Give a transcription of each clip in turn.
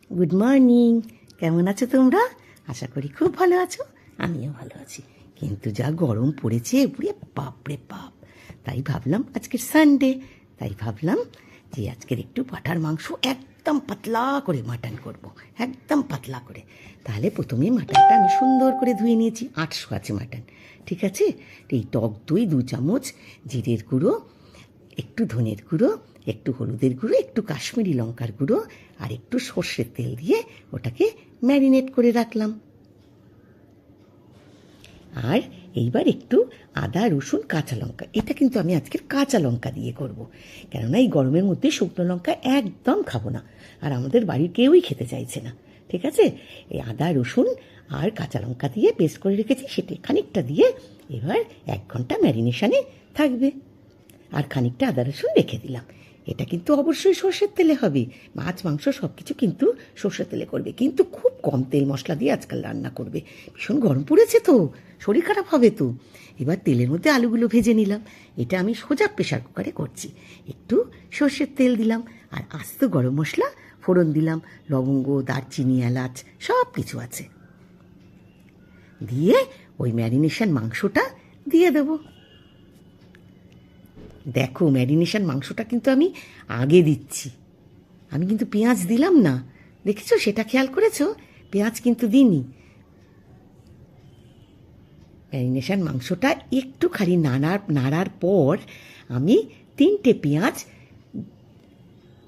Good morning. কেমন আছো তোমরা? আশা করি খুব ভালো আছো। আমিও ভালো আছি, কিন্তু যা গরম পড়েছে পুরে বাপরে বাপ। তাই ভাবলাম আজকের সানডে, তাই ভাবলাম যে আজকের একটু পাঁঠার মাংস একদম পাতলা করে মাটন করব, একদম পাতলা করে। তাহলে প্রথমে মাটনটা আমি সুন্দর করে ধুয়ে নিয়েছি, 800 আছে মাটন, ঠিক আছে। এই টক দই 2 চামচ, জিরের গুঁড়ো, একটু ধনের গুঁড়ো, একটু হলুদের গুঁড়ো, একটু কাশ্মীরি লঙ্কার গুঁড়ো আর একটু সর্ষের তেল দিয়ে ওটাকে ম্যারিনেট করে রাখলাম। আর এইবার একটু আদা, রসুন, কাঁচা লঙ্কা, এটা কিন্তু আমি আজকের কাঁচা লঙ্কা দিয়ে করব, কেননা এই গরমের মধ্যে শুকনো লঙ্কা একদম খাবো না, আর আমাদের বাড়ির কেউই খেতে চাইছে না, ঠিক আছে। এই আদা, রসুন আর কাঁচা লঙ্কা দিয়ে পেস্ট করে রেখেছি, সেটা খানিকটা দিয়ে এবার 1 ঘন্টা ম্যারিনেশনে থাকবে। আর খানিকটা আদা রসুন রেখে দিলাম। এটা কিন্তু অবশ্যই সর্ষের তেলে হবে, মাছ মাংস সব কিছু কিন্তু সর্ষের তেলে করবে, কিন্তু খুব কম তেল মশলা দিয়ে আজকাল রান্না করবে। ভীষণ গরম পড়েছে তো, শরীর খারাপ হবে তো। এবার তেলের মধ্যে আলুগুলো ভেজে নিলাম। এটা আমি সোজা প্রেশার কুকারে করছি। একটু সর্ষের তেল দিলাম আর আস্ত গরম মশলা ফোড়ন দিলাম, লবঙ্গ, দারচিনি, এলাচ সব কিছু আছে। দিয়ে ওই ম্যারিনেশন মাংসটা দিয়ে দেবো। দেখো, ম্যারিনেশন মাংসটা কিন্তু আমি আগে দিচ্ছি, আমি কিন্তু পেঁয়াজ দিলাম না, দেখেছো? সেটা খেয়াল করেছো? পেঁয়াজ কিন্তু দিইনি। ম্যারিনেশন মাংসটা একটুখানি নাড়ার পর আমি 3টে পেঁয়াজ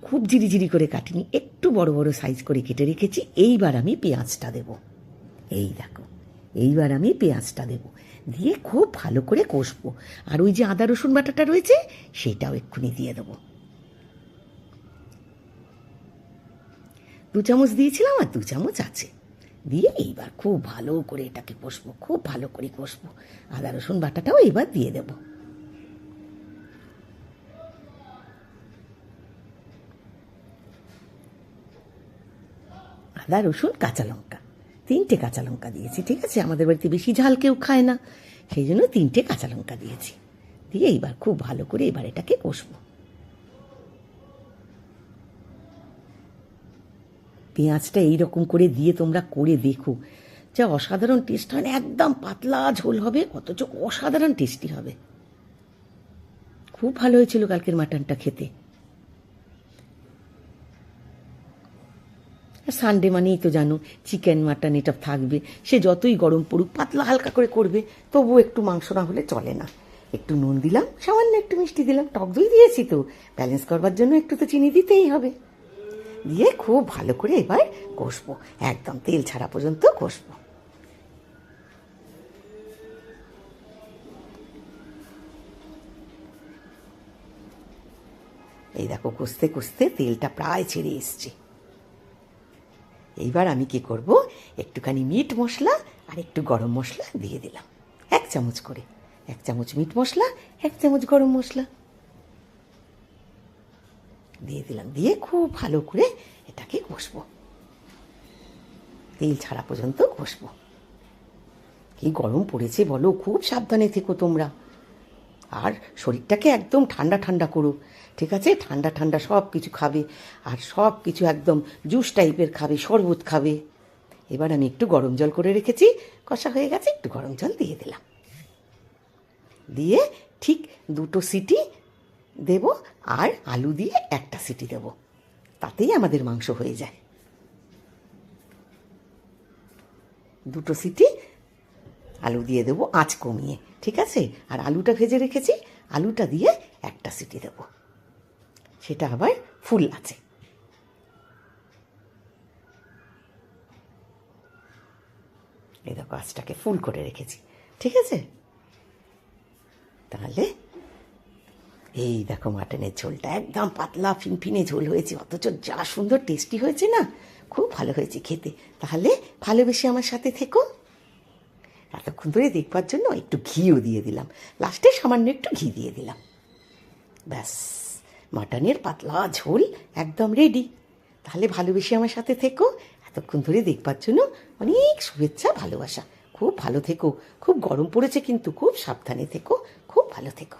খুব জিরি করে কাটিনি, একটু বড় বড় সাইজ করে কেটে রেখেছি। এইবার আমি পেঁয়াজটা দেব। এই দেখো, এইবার আমি পেঁয়াজটা দেব, দিয়ে খুব ভালো করে কষবো। আর ওই যে আদা রসুন বাটাটা রয়েছে সেটাও এক্ষুনি দিয়ে দেবো। 2 চামচ দিয়েছিলাম আর 2 চামচ আছে। দিয়ে এইবার খুব ভালো করে এটাকে কষবো, খুব ভালো করে কষবো। আদা রসুন বাটাটাও এইবার দিয়ে দেব। আদা রসুন কাঁচা লঙ্কা, 3টে কাঁচা লঙ্কা দিয়েছি, ঠিক আছে। আমাদের বাড়িতে বেশি ঝাল কেউ খায় না, সেই জন্য 3টে কাঁচা লঙ্কা দিয়েছি। দিয়ে এইবার খুব ভালো করে এবার এটাকে কষবো। পেঁয়াজটা এইরকম করে দিয়ে তোমরা করে দেখো, যা অসাধারণ টেস্ট হয় না। একদম পাতলা ঝোল হবে, অথচ অসাধারণ টেস্টি হবে। খুব ভালো হয়েছিল কালকের মাটনটা খেতে। আর সানডে মানেই তো জানো, চিকেন মাটন এটা থাকবে। সে যতই গরম পড়ুক, পাতলা হালকা করে করবে, তবু একটু মাংস না হলে চলে না। একটু নুন দিলাম, সামান্য একটু মিষ্টি দিলাম, টক দই দিয়েছি তো, ব্যালেন্স করবার জন্য একটু তো চিনি দিতেই হবে। দিয়ে খুব ভালো করে এবার কষবো, একদম তেল ছাড়া পর্যন্ত কষবো। এই দেখো, কষতে কষতে তেলটা প্রায় ছেড়ে এসছে। এইবার আমি কি করব, একটুখানি মিট মশলা আর একটু গরম মশলা দিয়ে দিলাম, 1 চামচ করে। 1 চামচ মিট মশলা, 1 চামচ গরম মশলা দিয়ে দিলাম। দিয়ে খুব ভালো করে এটাকে কষবো, তেল ছাড়া পর্যন্ত কষবো। কি গরম পড়েছে বলো, খুব সাবধানে থেকো তোমরা। আর শরীরটাকে একদম ঠান্ডা ঠান্ডা করো, ঠিক আছে। ঠান্ডা ঠান্ডা সব কিছু খাবে, আর সব কিছু একদম জুস টাইপের খাবে, শরবত খাবে। এবার আমি একটু গরম জল করে রেখেছি, কষা হয়ে গেছে, একটু গরম জল দিয়ে দিলাম। দিয়ে ঠিক 2টো সিটি দেব, আর আলু দিয়ে 1টা সিটি দেব, তাতেই আমাদের মাংস হয়ে যায়। 2টো সিটি আলু দিয়ে দেবো আঁচ কমিয়ে, ঠিক আছে। আর আলুটা ভেজে রেখেছি, আলুটা দিয়ে 1টা সিটি দেব, সেটা আবার ফুল আছে। এই দেখো, আঁচটাকে ফুল করে রেখেছি, ঠিক আছে। তাহলে এই দেখো, মাটনের ঝোলটা একদম পাতলা ফিনফিনে ঝোল হয়েছে, অথচ যা সুন্দর টেস্টি হয়েছে না, খুব ভালো হয়েছে খেতে। তাহলে ভালোবেসে আমার সাথে থেকো। এতক্ষণ ধরে দেখবার জন্য একটু ঘিও দিয়ে দিলাম, লাস্টে সামান্য একটু ঘি দিয়ে দিলাম। ব্যাস, মাটনের পাতলা ঝোল একদম রেডি। তাহলে ভালোবেসে আমার সাথে থেকো। এতক্ষণ ধরে দেখবার জন্য অনেক শুভেচ্ছা, ভালোবাসা। খুব ভালো থেকো। খুব গরম পড়েছে কিন্তু, খুব সাবধানে থেকো, খুব ভালো থেকো।